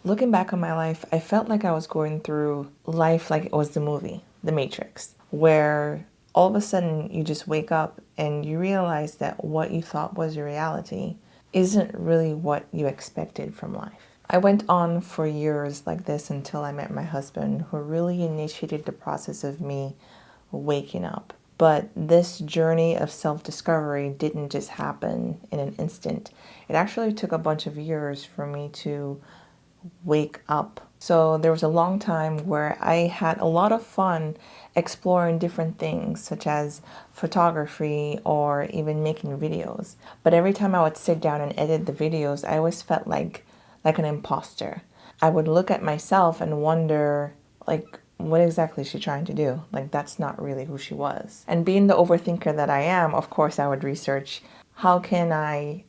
Looking back on my life, I felt like I was going through life like it was the movie, The Matrix, where all of a sudden you just wake up and you realize that what you thought was your reality isn't really what you expected from life. I went on for years like this until I met my husband, who really initiated the process of me waking up. But this journey of self discovery didn't just happen in an instant. It actually took a bunch of years for me to wake up. So there was a long time where I had a lot of fun exploring different things, such as photography or even making videos. But every time I would sit down and edit the videos, I always felt like an imposter. I would look at myself and wonder, like, what exactly is she trying to do? Like, that's not really who she was. And being the overthinker that I am, of course, I would research how can I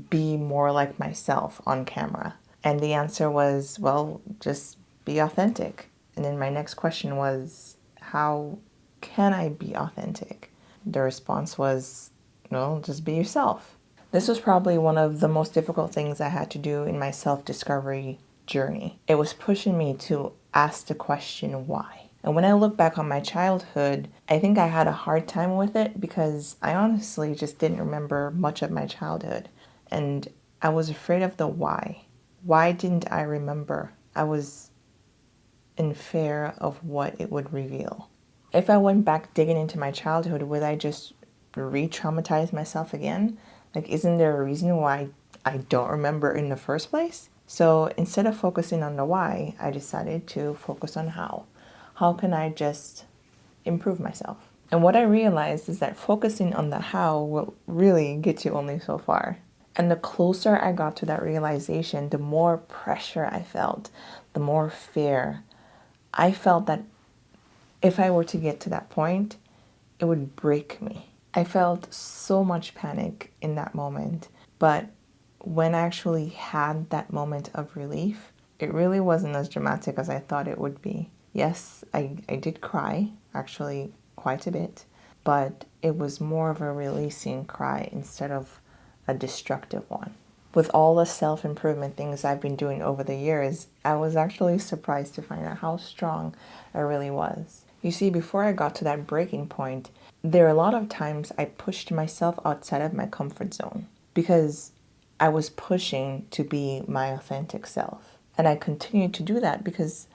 be more like myself on camera? And the answer was, well, just be authentic. And then my next question was, how can I be authentic? The response was, well, just be yourself. This was probably one of the most difficult things I had to do in my self-discovery journey. It was pushing me to ask the question, why? And when I look back on my childhood, I think I had a hard time with it because I honestly just didn't remember much of my childhood. And I was afraid of the why. Why didn't I remember? I was in fear of what it would reveal. If I went back digging into my childhood, would I just re-traumatize myself again? Like, isn't there a reason why I don't remember in the first place? So instead of focusing on the why, I decided to focus on how. How can I just improve myself? And what I realized is that focusing on the how will really get you only so far. And the closer I got to that realization, the more pressure I felt, the more fear. I felt that if I were to get to that point, it would break me. I felt so much panic in that moment. But when I actually had that moment of relief, it really wasn't as dramatic as I thought it would be. Yes, I did cry, actually quite a bit, but it was more of a releasing cry instead of a destructive one. With all the self-improvement things I've been doing over the years, I was actually surprised to find out how strong I really was. You see, before I got to that breaking point, there are a lot of times I pushed myself outside of my comfort zone because I was pushing to be my authentic self. And I continued to do that because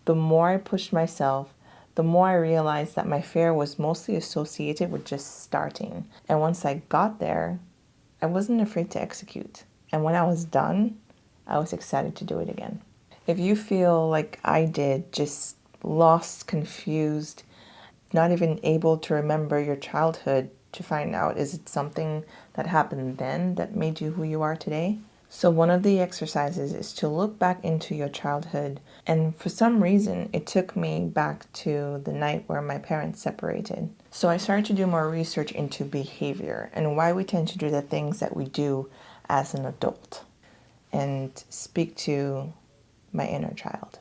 the more I pushed myself, the more I realized that my fear was mostly associated with just starting. And once I got there, I wasn't afraid to execute. And when I was done, I was excited to do it again. If you feel like I did, just lost, confused, not even able to remember your childhood to find out, is it something that happened then that made you who you are today? So one of the exercises is to look back into your childhood. And for some reason, it took me back to the night where my parents separated. So I started to do more research into behavior and why we tend to do the things that we do as an adult and speak to my inner child.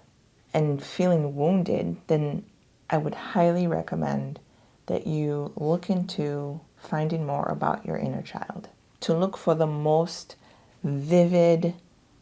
And feeling wounded, then I would highly recommend that you look into finding more about your inner child. To look for the most vivid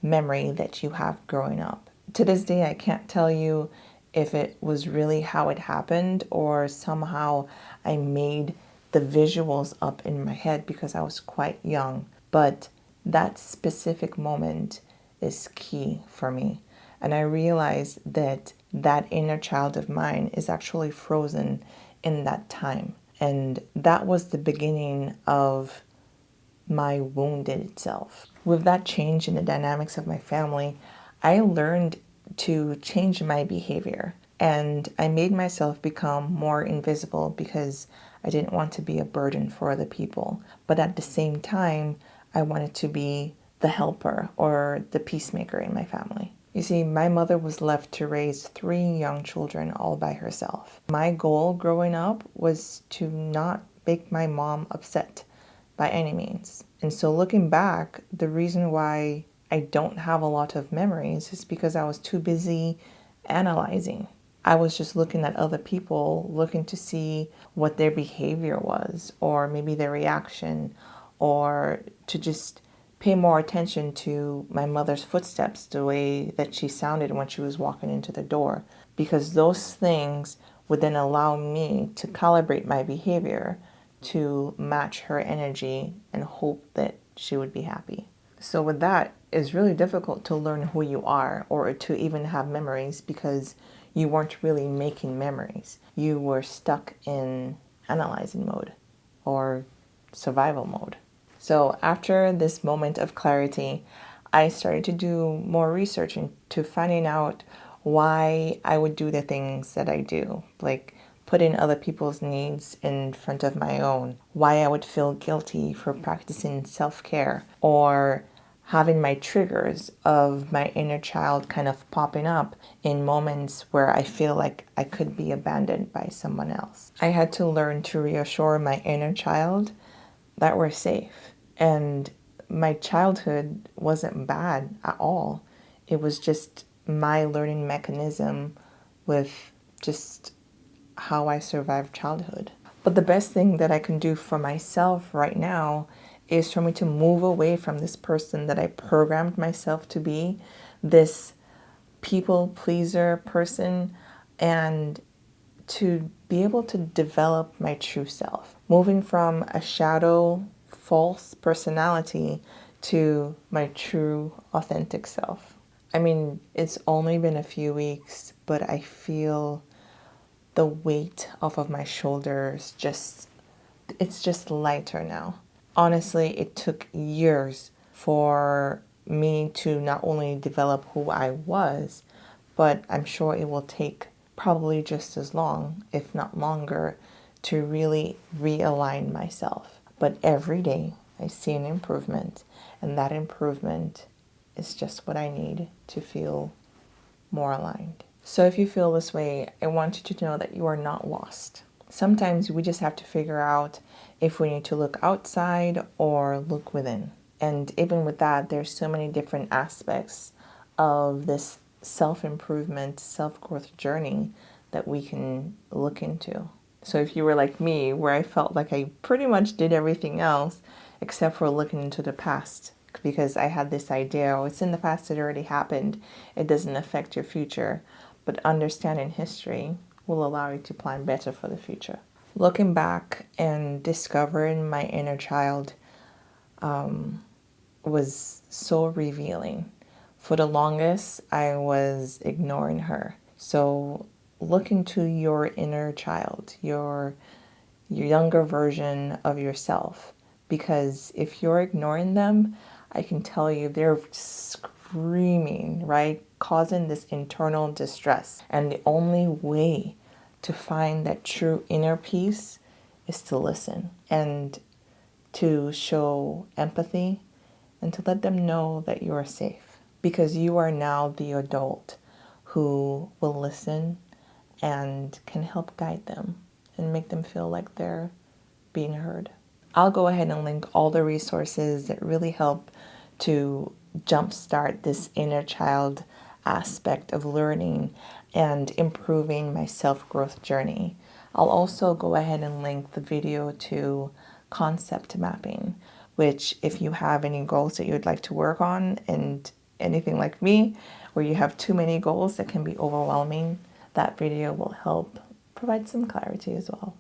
memory that you have growing up. To this day, I can't tell you if it was really how it happened or somehow I made the visuals up in my head because I was quite young. But that specific moment is key for me. And I realized that that inner child of mine is actually frozen in that time. And that was the beginning of my wounded self. With that change in the dynamics of my family, I learned to change my behavior. And I made myself become more invisible because I didn't want to be a burden for other people. But at the same time, I wanted to be the helper or the peacemaker in my family. You see, my mother was left to raise 3 young children all by herself. My goal growing up was to not make my mom upset by any means. And so looking back, the reason why I don't have a lot of memories is because I was too busy analyzing. I was just looking at other people, looking to see what their behavior was, or maybe their reaction, or to just pay more attention to my mother's footsteps, the way that she sounded when she was walking into the door, because those things would then allow me to calibrate my behavior to match her energy and hope that she would be happy. So with that, it's really difficult to learn who you are or to even have memories because you weren't really making memories. You were stuck in analyzing mode or survival mode. So after this moment of clarity, I started to do more research into finding out why I would do the things that I do, like putting other people's needs in front of my own, why I would feel guilty for practicing self-care, or having my triggers of my inner child kind of popping up in moments where I feel like I could be abandoned by someone else. I had to learn to reassure my inner child that we're safe. And my childhood wasn't bad at all. It was just my learning mechanism with just how I survived childhood. But the best thing that I can do for myself right now is for me to move away from this person that I programmed myself to be, this people pleaser person, and to be able to develop my true self. Moving from a shadow, false personality to my true, authentic self. I mean, it's only been a few weeks, but I feel the weight off of my shoulders it's just lighter now. Honestly, it took years for me to not only develop who I was, but I'm sure it will take probably just as long, if not longer, to really realign myself. But every day I see an improvement, and that improvement is just what I need to feel more aligned. So if you feel this way, I want you to know that you are not lost. Sometimes we just have to figure out if we need to look outside or look within. And even with that, there's so many different aspects of this self-improvement, self-growth journey that we can look into. So if you were like me, where I felt like I pretty much did everything else except for looking into the past, because I had this idea, oh, it's in the past, it already happened, it doesn't affect your future. But understanding history will allow you to plan better for the future. Looking back and discovering my inner child was so revealing. For the longest, I was ignoring her. So look into your inner child, your younger version of yourself. Because if you're ignoring them, I can tell you they're screaming, right? Causing this internal distress. And the only way to find that true inner peace is to listen and to show empathy and to let them know that you are safe. Because you are now the adult who will listen and can help guide them and make them feel like they're being heard. I'll go ahead and link all the resources that really help to jumpstart this inner child aspect of learning and improving my self-growth journey. I'll also go ahead and link the video to concept mapping, which if you have any goals that you would like to work on and anything like me, where you have too many goals that can be overwhelming, that video will help provide some clarity as well.